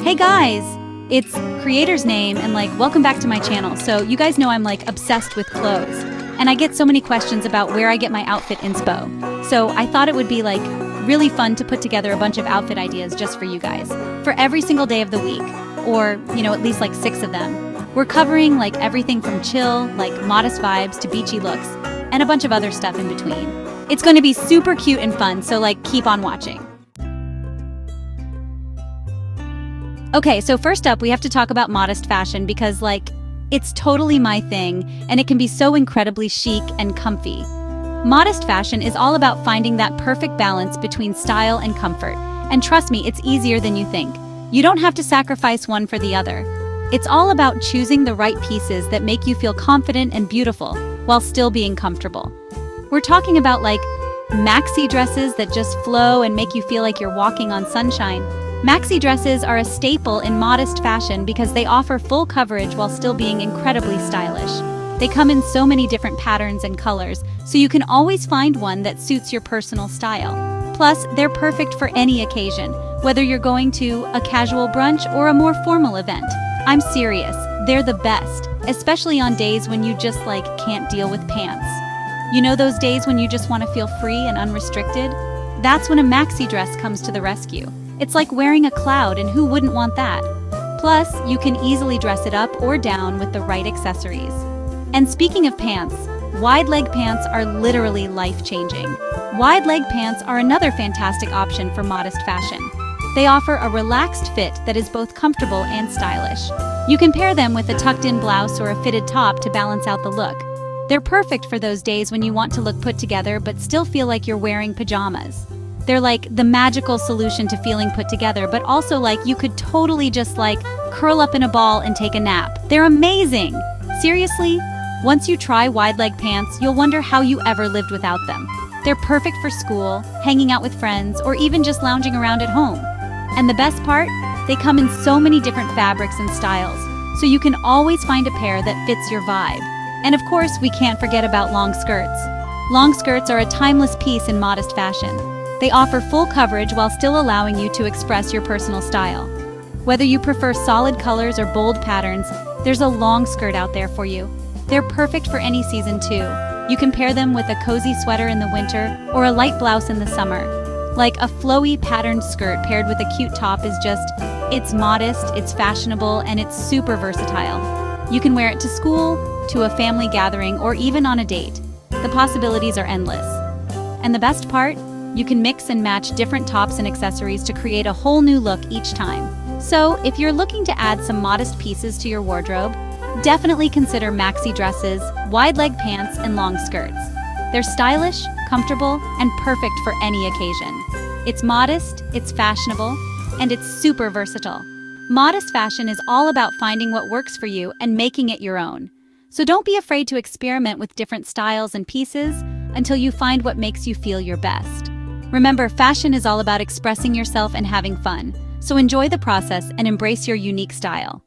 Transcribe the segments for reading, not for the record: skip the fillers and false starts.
Hey guys! It's creator's name and welcome back to my channel. So you guys know I'm obsessed with clothes. And I get so many questions about where I get my outfit inspo. So I thought it would be really fun to put together a bunch of outfit ideas just for you guys. For every single day of the week, or at least 6 of them. We're covering everything from chill, modest vibes to beachy looks, and a bunch of other stuff in between. It's going to be super cute and fun, so keep on watching. Okay, so first up, we have to talk about modest fashion because, it's totally my thing, and it can be so incredibly chic and comfy. Modest fashion is all about finding that perfect balance between style and comfort. And trust me, it's easier than you think. You don't have to sacrifice one for the other. It's all about choosing the right pieces that make you feel confident and beautiful while still being comfortable. We're talking about maxi dresses that just flow and make you feel like you're walking on sunshine. Maxi dresses are a staple in modest fashion because they offer full coverage while still being incredibly stylish. They come in so many different patterns and colors, so you can always find one that suits your personal style. Plus, they're perfect for any occasion, whether you're going to a casual brunch or a more formal event. I'm serious, they're the best, especially on days when you just can't deal with pants. You know those days when you just want to feel free and unrestricted? That's when a maxi dress comes to the rescue. It's like wearing a cloud, and who wouldn't want that? Plus, you can easily dress it up or down with the right accessories. And speaking of pants, wide leg pants are literally life-changing. Wide leg pants are another fantastic option for modest fashion. They offer a relaxed fit that is both comfortable and stylish. You can pair them with a tucked-in blouse or a fitted top to balance out the look. They're perfect for those days when you want to look put together but still feel like you're wearing pajamas. They're the magical solution to feeling put together, but also you could totally just curl up in a ball and take a nap. They're amazing! Seriously, once you try wide leg pants, you'll wonder how you ever lived without them. They're perfect for school, hanging out with friends, or even just lounging around at home. And the best part? They come in so many different fabrics and styles, so you can always find a pair that fits your vibe. And of course, we can't forget about long skirts. Long skirts are a timeless piece in modest fashion. They offer full coverage while still allowing you to express your personal style. Whether you prefer solid colors or bold patterns, there's a long skirt out there for you. They're perfect for any season too. You can pair them with a cozy sweater in the winter or a light blouse in the summer. A flowy patterned skirt paired with a cute top is it's modest, it's fashionable, and it's super versatile. You can wear it to school, to a family gathering, or even on a date. The possibilities are endless. And the best part? You can mix and match different tops and accessories to create a whole new look each time. So, if you're looking to add some modest pieces to your wardrobe, definitely consider maxi dresses, wide leg pants, and long skirts. They're stylish, comfortable, and perfect for any occasion. It's modest, it's fashionable, and it's super versatile. Modest fashion is all about finding what works for you and making it your own. So don't be afraid to experiment with different styles and pieces until you find what makes you feel your best. Remember, fashion is all about expressing yourself and having fun, so enjoy the process and embrace your unique style.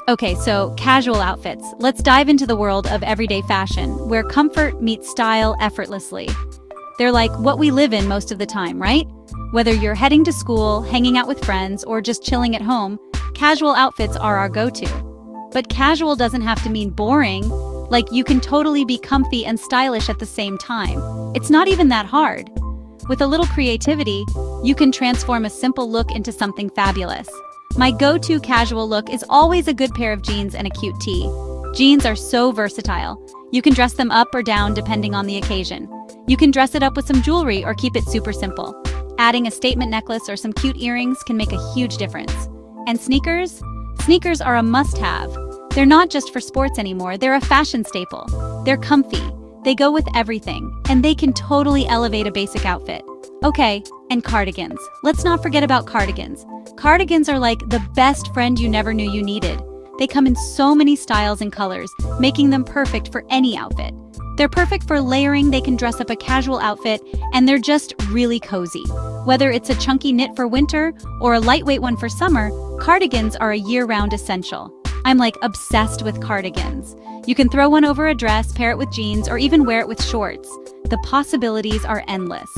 Okay, so casual outfits. Let's dive into the world of everyday fashion, where comfort meets style effortlessly. They're what we live in most of the time, right? Whether you're heading to school, hanging out with friends, or just chilling at home, casual outfits are our go-to. But casual doesn't have to mean boring. You can totally be comfy and stylish at the same time. It's not even that hard. With a little creativity, you can transform a simple look into something fabulous. My go-to casual look is always a good pair of jeans and a cute tee. Jeans are so versatile. You can dress them up or down depending on the occasion. You can dress it up with some jewelry or keep it super simple. Adding a statement necklace or some cute earrings can make a huge difference. And sneakers? Sneakers are a must-have. They're not just for sports anymore, they're a fashion staple. They're comfy, they go with everything, and they can totally elevate a basic outfit. Okay, and cardigans. Let's not forget about cardigans. Cardigans are the best friend you never knew you needed. They come in so many styles and colors, making them perfect for any outfit. They're perfect for layering, they can dress up a casual outfit, and they're just really cozy. Whether it's a chunky knit for winter or a lightweight one for summer, cardigans are a year-round essential. I'm obsessed with cardigans. You can throw one over a dress, pair it with jeans, or even wear it with shorts. the possibilities are endless.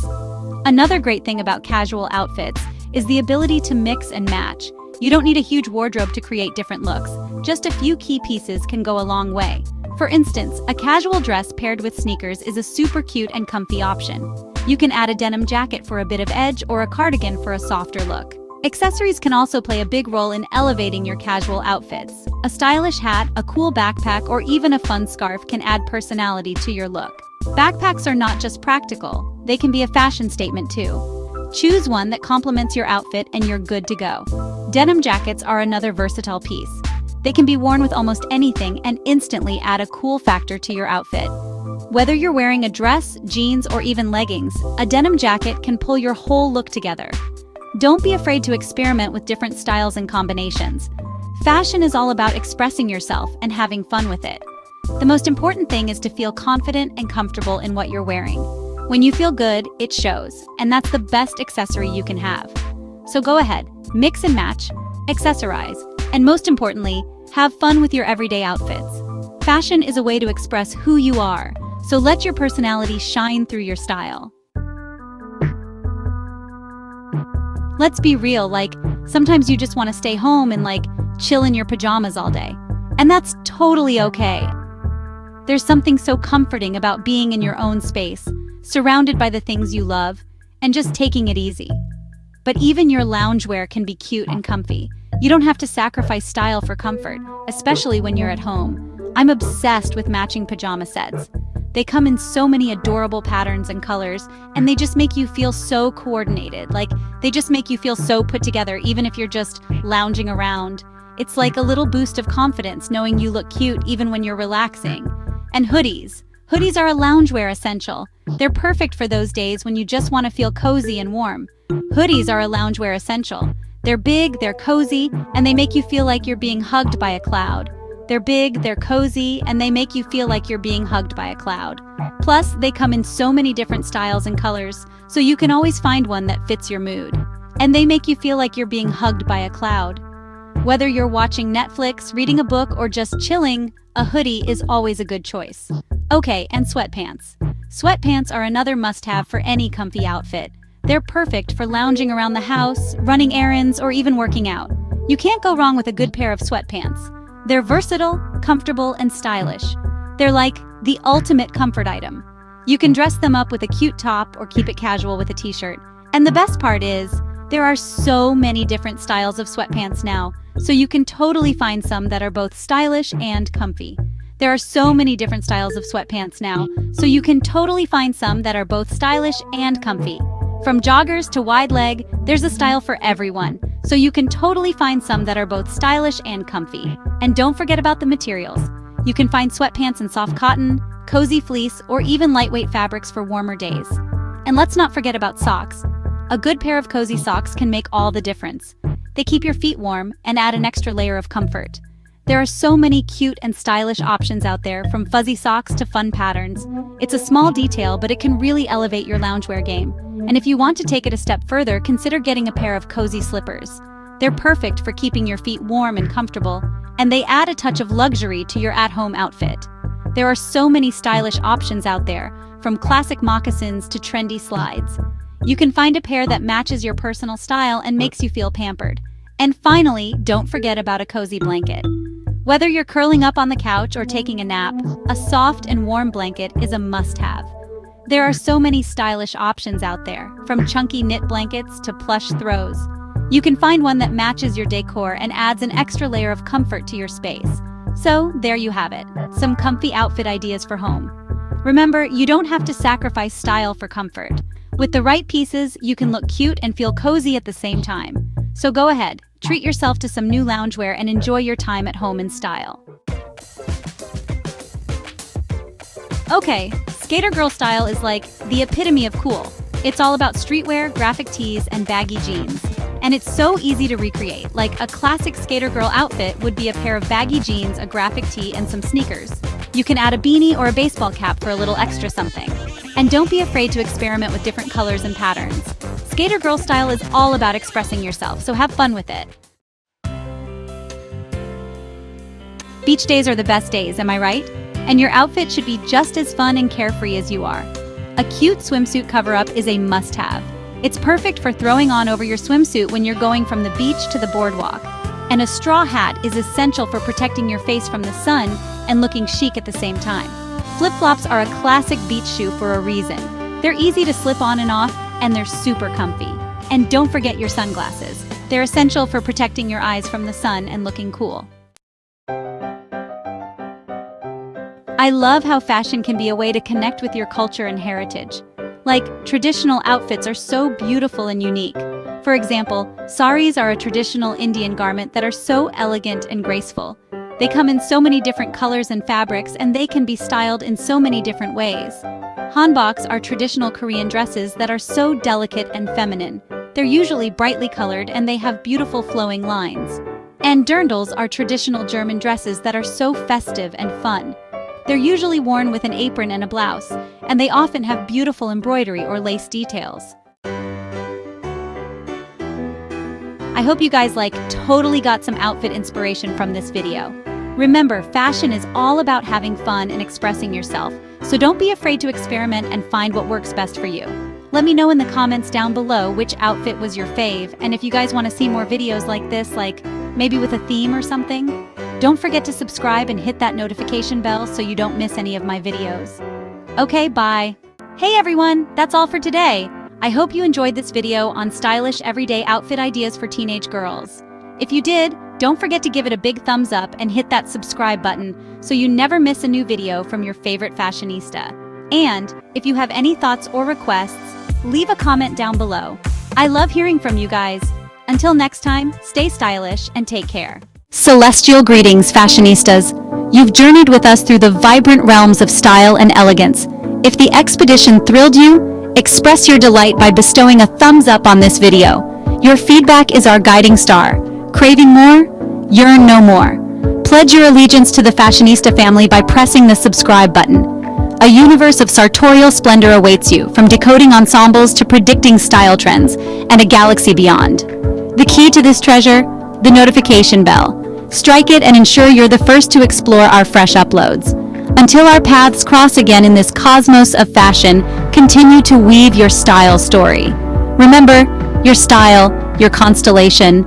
Another great thing about casual outfits is the ability to mix and match. You don't need a huge wardrobe to create different looks. Just a few key pieces can go a long way. For instance, a casual dress paired with sneakers is a super cute and comfy option. You can add a denim jacket for a bit of edge or a cardigan for a softer look. Accessories can also play a big role in elevating your casual outfits. A stylish hat, a cool backpack, or even a fun scarf can add personality to your look. Backpacks are not just practical, they can be a fashion statement too. Choose one that complements your outfit and you're good to go. Denim jackets are another versatile piece. They can be worn with almost anything and instantly add a cool factor to your outfit. Whether you're wearing a dress, jeans, or even leggings, a denim jacket can pull your whole look together. Don't be afraid to experiment with different styles and combinations. Fashion is all about expressing yourself and having fun with it. The most important thing is to feel confident and comfortable in what you're wearing. When you feel good, it shows, and that's the best accessory you can have. So go ahead, mix and match, accessorize, and most importantly, have fun with your everyday outfits. Fashion is a way to express who you are, so let your personality shine through your style. Let's be real, sometimes you just want to stay home and chill in your pajamas all day. And that's totally okay. There's something so comforting about being in your own space, surrounded by the things you love, and just taking it easy. But even your loungewear can be cute and comfy. You don't have to sacrifice style for comfort, especially when you're at home. I'm obsessed with matching pajama sets. They come in so many adorable patterns and colors, and they just make you feel so coordinated. They just make you feel so put together, even if you're just lounging around. It's like a little boost of confidence knowing you look cute even when you're relaxing. And hoodies. Hoodies are a loungewear essential. They're perfect for those days when you just want to feel cozy and warm. Hoodies are a loungewear essential. They're big, they're cozy, and they make you feel like you're being hugged by a cloud. They're big, they're cozy, and they make you feel like you're being hugged by a cloud. Plus, they come in so many different styles and colors, so you can always find one that fits your mood. And they make you feel like you're being hugged by a cloud. Whether you're watching Netflix, reading a book, or just chilling, a hoodie is always a good choice. Okay, and sweatpants. Sweatpants are another must-have for any comfy outfit. They're perfect for lounging around the house, running errands, or even working out. You can't go wrong with a good pair of sweatpants. They're versatile, comfortable, and stylish. They're like the ultimate comfort item. You can dress them up with a cute top or keep it casual with a t-shirt. And the best part is, there are so many different styles of sweatpants now, so you can totally find some that are both stylish and comfy. There are so many different styles of sweatpants now, so you can totally find some that are both stylish and comfy. From joggers to wide leg, there's a style for everyone, so you can totally find some that are both stylish and comfy. And don't forget about the materials. You can find sweatpants in soft cotton, cozy fleece, or even lightweight fabrics for warmer days. And let's not forget about socks. A good pair of cozy socks can make all the difference. They keep your feet warm and add an extra layer of comfort. There are so many cute and stylish options out there, from fuzzy socks to fun patterns. It's a small detail, but it can really elevate your loungewear game. And if you want to take it a step further, consider getting a pair of cozy slippers. They're perfect for keeping your feet warm and comfortable, and they add a touch of luxury to your at-home outfit. There are so many stylish options out there, from classic moccasins to trendy slides. You can find a pair that matches your personal style and makes you feel pampered. And finally, don't forget about a cozy blanket. Whether you're curling up on the couch or taking a nap, a soft and warm blanket is a must-have. There are so many stylish options out there, from chunky knit blankets to plush throws. You can find one that matches your decor and adds an extra layer of comfort to your space. So, there you have it, some comfy outfit ideas for home. Remember, you don't have to sacrifice style for comfort. With the right pieces, you can look cute and feel cozy at the same time. So go ahead, treat yourself to some new loungewear and enjoy your time at home in style. Okay, skater girl style is like the epitome of cool. It's all about streetwear, graphic tees, and baggy jeans. And it's so easy to recreate. Like a classic skater girl outfit would be a pair of baggy jeans, a graphic tee, and some sneakers. You can add a beanie or a baseball cap for a little extra something. And don't be afraid to experiment with different colors and patterns. Skater girl style is all about expressing yourself, so have fun with it. Beach days are the best days, am I right? And your outfit should be just as fun and carefree as you are. A cute swimsuit cover-up is a must-have. It's perfect for throwing on over your swimsuit when you're going from the beach to the boardwalk. And a straw hat is essential for protecting your face from the sun and looking chic at the same time. Flip-flops are a classic beach shoe for a reason. They're easy to slip on and off, and they're super comfy. And don't forget your sunglasses. They're essential for protecting your eyes from the sun and looking cool. I love how fashion can be a way to connect with your culture and heritage. Like, traditional outfits are so beautiful and unique. For example, saris are a traditional Indian garment that are so elegant and graceful. They come in so many different colors and fabrics, and they can be styled in so many different ways. Hanboks are traditional Korean dresses that are so delicate and feminine. They're usually brightly colored and they have beautiful flowing lines. And dirndls are traditional German dresses that are so festive and fun. They're usually worn with an apron and a blouse, and they often have beautiful embroidery or lace details. I hope you guys totally got some outfit inspiration from this video. Remember, fashion is all about having fun and expressing yourself, so don't be afraid to experiment and find what works best for you. Let me know in the comments down below which outfit was your fave, and if you guys want to see more videos like this, maybe with a theme or something. Don't forget to subscribe and hit that notification bell so you don't miss any of my videos. Okay, bye. Hey everyone, that's all for today. I hope you enjoyed this video on stylish everyday outfit ideas for teenage girls. If you did, don't forget to give it a big thumbs up and hit that subscribe button so you never miss a new video from your favorite fashionista. And if you have any thoughts or requests, leave a comment down below. I love hearing from you guys. Until next time, stay stylish and take care. Celestial greetings, fashionistas. You've journeyed with us through the vibrant realms of style and elegance. If the expedition thrilled you, express your delight by bestowing a thumbs up on this video. Your feedback is our guiding star. Craving more? Yearn no more. Pledge your allegiance to the Fashionista family by pressing the subscribe button. A universe of sartorial splendor awaits you, from decoding ensembles to predicting style trends, and a galaxy beyond. The key to this treasure? The notification bell. Strike it and ensure you're the first to explore our fresh uploads. Until our paths cross again in this cosmos of fashion, continue to weave your style story. Remember, your style, your constellation,